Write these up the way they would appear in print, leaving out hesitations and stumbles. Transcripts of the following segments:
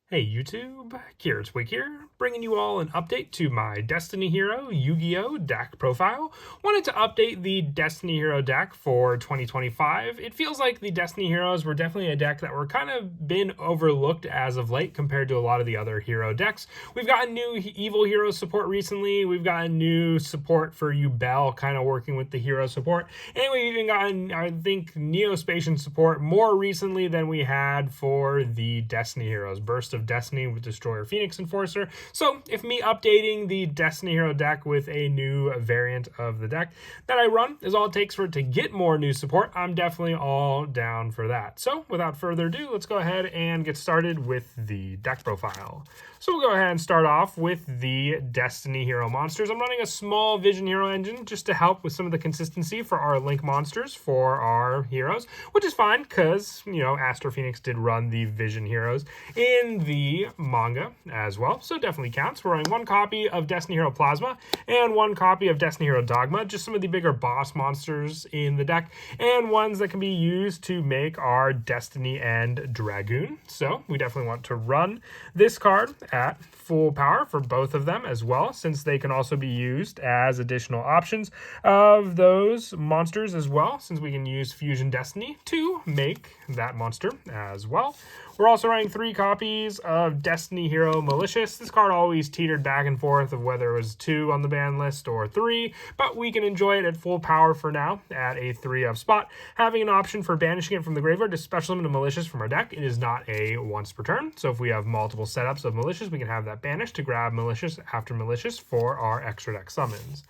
Hey YouTube, Twig here, bringing you all an update to my Destiny Hero Yu-Gi-Oh deck profile. Wanted to update the Destiny Hero deck for 2025. It feels like the Destiny Heroes were definitely a deck that were kind of been overlooked as of late compared to a lot of the other hero decks. We've gotten new Evil Hero support recently, we've gotten new support for Yubel kind of working with the hero support, and we've even gotten, I think, Neospatian support more recently than we had for the Destiny Heroes. Burst of Destiny with Destroyer Phoenix Enforcer. So if me updating the Destiny Hero deck with a new variant of the deck that I run is all it takes for it to get more new support, I'm definitely all down for that. So without further ado, let's go ahead and get started with the deck profile. So we'll go ahead and start off with the Destiny Hero monsters. I'm running a small Vision Hero engine just to help with some of the consistency for our Link monsters for our heroes, which is fine because, you know, Astro Phoenix did run the Vision Heroes in the manga as well, so it definitely counts. We're running one copy of Destiny Hero Plasma and one copy of Destiny Hero Dogma, just some of the bigger boss monsters in the deck, and ones that can be used to make our Destiny and Dragoon. So we definitely want to run this card at full power for both of them as well, since they can also be used as additional options of those monsters as well, since we can use Fusion Destiny to make that monster as well. We're also running 3 copies of Destiny Hero Malicious. This card always teetered back and forth of whether it was 2 on the ban list or 3, but we can enjoy it at full power for now at a 3-of spot. Having an option for banishing it from the graveyard to special summon a Malicious from our deck. It is not a once per turn, so if we have multiple setups of Malicious, we can have that banished to grab Malicious after Malicious for our extra deck summons.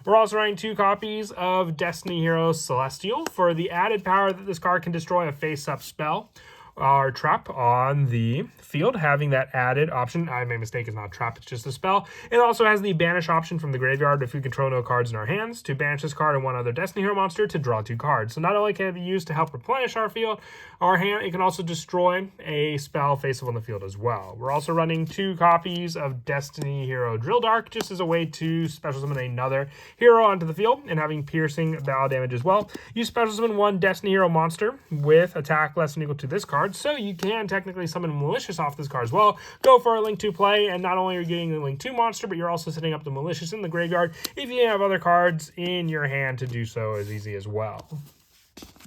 We're also running 2 copies of Destiny Hero Celestial for the added power that this card can destroy a face-up spell or trap on the field, having that added option. I made a mistake, it's not a trap, it's just a spell. It also has the banish option from the graveyard if we control no cards in our hands, to banish this card and one other Destiny Hero monster to draw 2 cards. So not only can it be used to help replenish our field, our hand, it can also destroy a spell face up on the field as well. We're also running 2 copies of Destiny Hero Drill Dark, just as a way to special summon another hero onto the field and having piercing battle damage as well. You special summon 1 Destiny Hero monster with attack less than equal to this card, so you can technically summon Malicious off this card as well. Go for a Link 2 play, and not only are you getting the Link 2 monster, but you're also setting up the Malicious in the graveyard if you have other cards in your hand to do so as easy as well.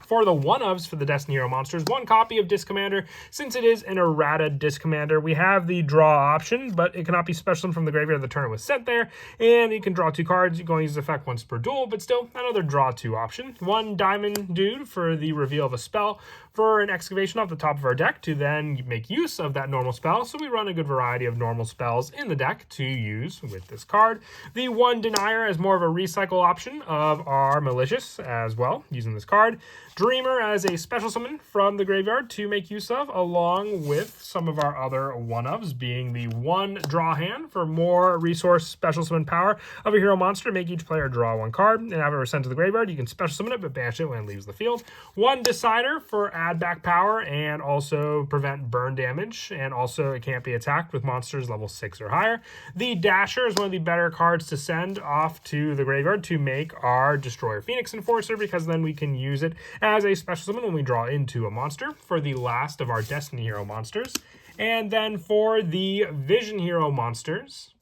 For the 1-ofs for the Destiny Hero monsters, 1 copy of Disc Commander. Since it is an errata Disc Commander, we have the draw option, but it cannot be special from the graveyard the turn it was sent there, and you can draw 2 cards. You can only use this effect once per duel, but still another draw 2 option. 1 Diamond Dude for the reveal of a spell for an excavation off the top of our deck to then make use of that normal spell, so we run a good variety of normal spells in the deck to use with this card. The 1 Denier as more of a recycle option of our Malicious as well, using this card. Dreamer as a special summon from the graveyard to make use of, along with some of our other 1-ofs, being the 1 Draw Hand for more resource special summon power of a hero monster, make each player draw 1 card, and after it's sent to the graveyard, you can special summon it, but banish it when it leaves the field. 1 Decider for add back power and also prevent burn damage, and also it can't be attacked with monsters level 6 or higher. The Dasher is one of the better cards to send off to the graveyard to make our Destroyer Phoenix Enforcer, because then we can use it as a special summon when we draw into a monster for the last of our Destiny Hero monsters. And then for the Vision Hero monsters,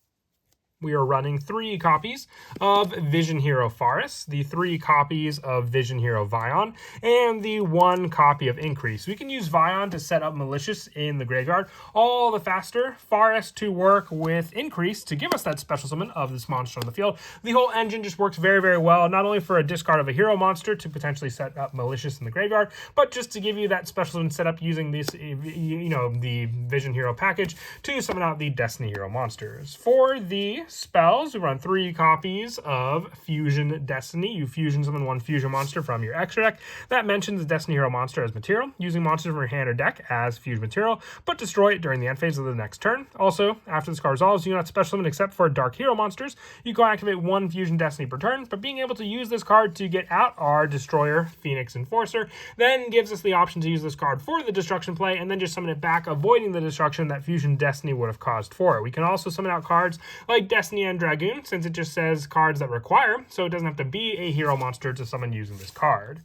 we are running 3 copies of Vision Hero Faris, the 3 copies of Vision Hero Vion, and the 1 copy of Increase. We can use Vion to set up Malicious in the graveyard all the faster. Faris to work with Increase to give us that special summon of this monster on the field. The whole engine just works very, very well, not only for a discard of a hero monster to potentially set up Malicious in the graveyard, but just to give you that special summon setup using this, you know, the Vision Hero package to summon out the Destiny Hero monsters. For the spells, we run 3 copies of Fusion Destiny. You fusion summon 1 fusion monster from your extra deck. That mentions the Destiny Hero monster as material, using monsters from your hand or deck as fusion material, but destroy it during the end phase of the next turn. Also, after this card resolves, you do not special summon except for Dark Hero monsters. You can activate 1 Fusion Destiny per turn, but being able to use this card to get out our Destroyer Phoenix Enforcer then gives us the option to use this card for the destruction play and then just summon it back, avoiding the destruction that Fusion Destiny would have caused for it. We can also summon out cards like Destiny and Dragoon, since it just says cards that require, so it doesn't have to be a hero monster to summon using this card.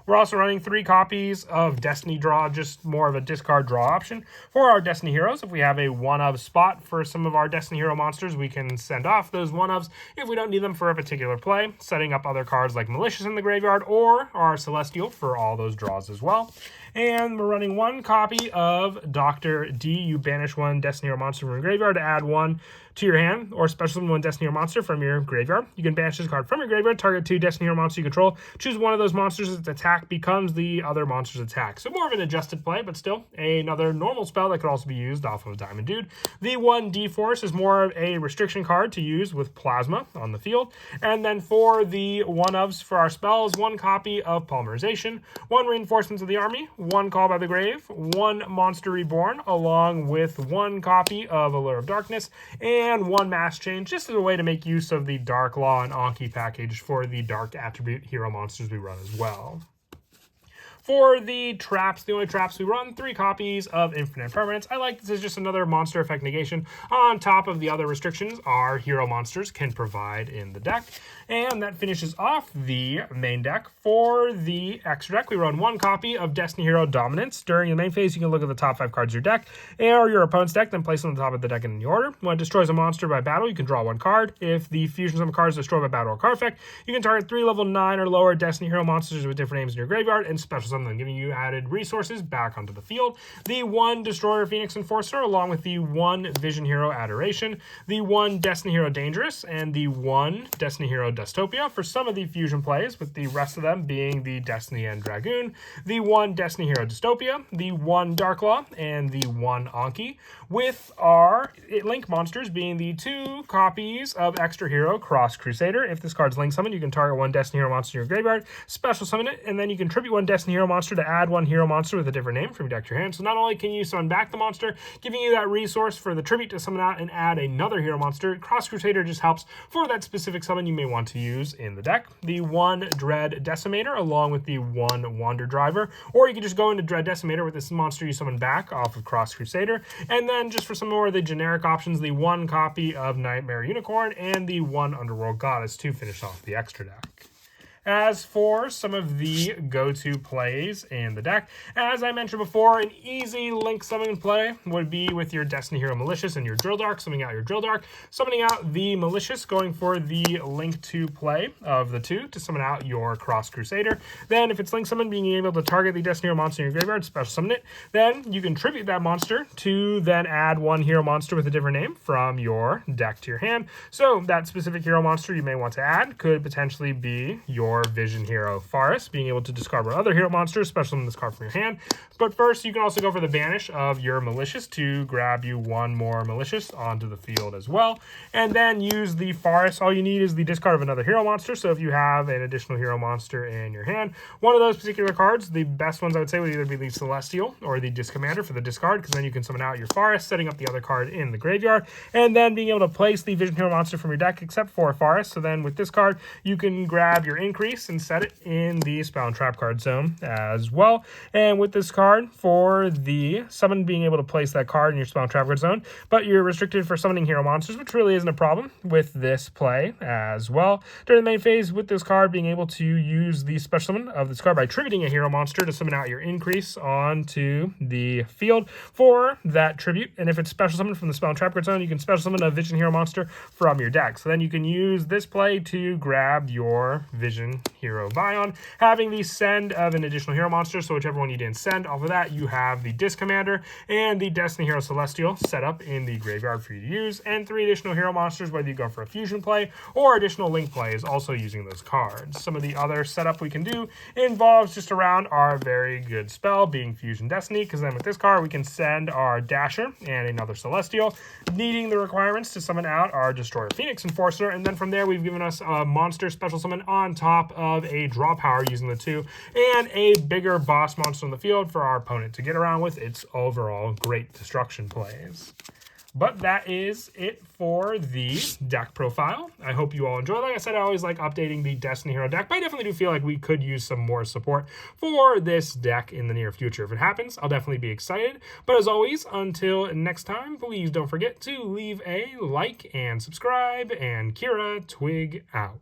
We're also running 3 copies of Destiny Draw, just more of a discard draw option for our Destiny Heroes. If we have a 1-of spot for some of our Destiny Hero monsters, we can send off those 1-ofs if we don't need them for a particular play, setting up other cards like Malicious in the graveyard or our Celestial for all those draws as well. And we're running 1 copy of Dr. D. You banish 1 Destiny Hero monster from your graveyard to add 1 to your hand, or special summon 1 Destiny Hero monster from your graveyard. You can banish this card from your graveyard, target 2 Destiny Hero monsters you control. Choose one of those monsters, its attack becomes the other monster's attack. So more of an adjusted play, but still another normal spell that could also be used off of Diamond Dude. The 1 D-Force is more of a restriction card to use with Plasma on the field. And then for the 1-ofs for our spells, 1 copy of Polymerization, 1 Reinforcements of the Army, 1 Call by the Grave, 1 Monster Reborn, along with 1 copy of Allure of Darkness, and 1 Mass Change, just as a way to make use of the Dark Law and Anki package for the Dark Attribute hero monsters we run as well. For the traps, the only traps we run, 3 copies of Infinite Permanence. I like this as just another monster effect negation on top of the other restrictions our hero monsters can provide in the deck. And that finishes off the main deck. For the extra deck, we run 1 copy of Destiny Hero Dominance. During the main phase, you can look at the top 5 cards of your deck or your opponent's deck, then place them on the top of the deck in any order. When it destroys a monster by battle, you can draw 1 card. If the fusion summon card is destroyed by battle or card effect, you can target 3 level 9 or lower Destiny Hero monsters with different names in your graveyard and special summon them, giving you added resources back onto the field. The 1 Destroyer Phoenix Enforcer, along with the 1 Vision Hero Adoration, the 1 Destiny Hero Dangerous, and the 1 Destiny Hero Dystopia for some of the fusion plays, with the rest of them being the Destiny and Dragoon, the 1 Destiny Hero Dystopia, the 1 Dark Law, and the 1 Anki, with our Link monsters being the 2 copies of Extra Hero Cross Crusader. If this card's Link summoned, you can target 1 Destiny Hero monster in your graveyard, special summon it, and then you can tribute 1 Destiny Hero monster to add 1 hero monster with a different name from your deck to your hand. So not only can you summon back the monster, giving you that resource for the tribute to summon out and add another hero monster, Cross Crusader just helps for that specific summon you may want to use in the deck. The 1 Dread Decimator, along with the 1 Wander Driver, or you can just go into Dread Decimator with this monster you summon back off of Cross Crusader. And then just for some more of the generic options, the 1 copy of Nightmare Unicorn and the 1 Underworld Goddess to finish off the extra deck. As for some of the go-to plays in the deck, as I mentioned before, an easy Link summon play would be with your Destiny Hero Malicious and your Drill Dark, summoning out your Drill Dark, summoning out the Malicious, going for the Link 2 play of the 2 to summon out your Cross Crusader. Then if it's Link summon, being able to target the Destiny Hero monster in your graveyard, special summon it, then you can tribute that monster to then add 1 hero monster with a different name from your deck to your hand. So that specific hero monster you may want to add could potentially be your Vision Hero Forest, being able to discard one other hero monster, special summon this card from your hand. But first, you can also go for the banish of your Malicious to grab you 1 more Malicious onto the field as well. And then use the Forest. All you need is the discard of another hero monster. So if you have an additional hero monster in your hand, one of those particular cards, the best ones I would say would either be the Celestial or the Disc Commander for the discard, because then you can summon out your Forest, setting up the other card in the graveyard, and then being able to place the Vision Hero monster from your deck except for Forest. So then with this card, you can grab your Increase and set it in the Spell and Trap card zone as well. And with this card, for the summon, being able to place that card in your Spell and Trap card zone, but you're restricted for summoning hero monsters, which really isn't a problem with this play as well. During the main phase, with this card, being able to use the special summon of this card by tributing a hero monster to summon out your Increase onto the field for that tribute. And if it's special summon from the Spell and Trap card zone, you can special summon a Vision Hero monster from your deck. So then you can use this play to grab your Vision Hero Vion, having the send of an additional hero monster, so whichever one you didn't send, off of that you have the Disc Commander and the Destiny Hero Celestial set up in the graveyard for you to use, and 3 additional hero monsters, whether you go for a fusion play or additional Link plays, also using those cards. Some of the other setup we can do involves just around our very good spell being Fusion Destiny, because then with this card we can send our Dasher and another Celestial, needing the requirements to summon out our Destroyer Phoenix Enforcer, and then from there we've given us a monster special summon on top of a draw power using the 2 and a bigger boss monster on the field for our opponent to get around with its overall great destruction plays. But that is it for the deck profile. I hope you all enjoy. Like I said, I always like updating the Destiny Hero deck, but I definitely do feel like we could use some more support for this deck in the near future. If it happens, I'll definitely be excited. But as always, until next time, please don't forget to leave a like and subscribe, and Kira Twig out.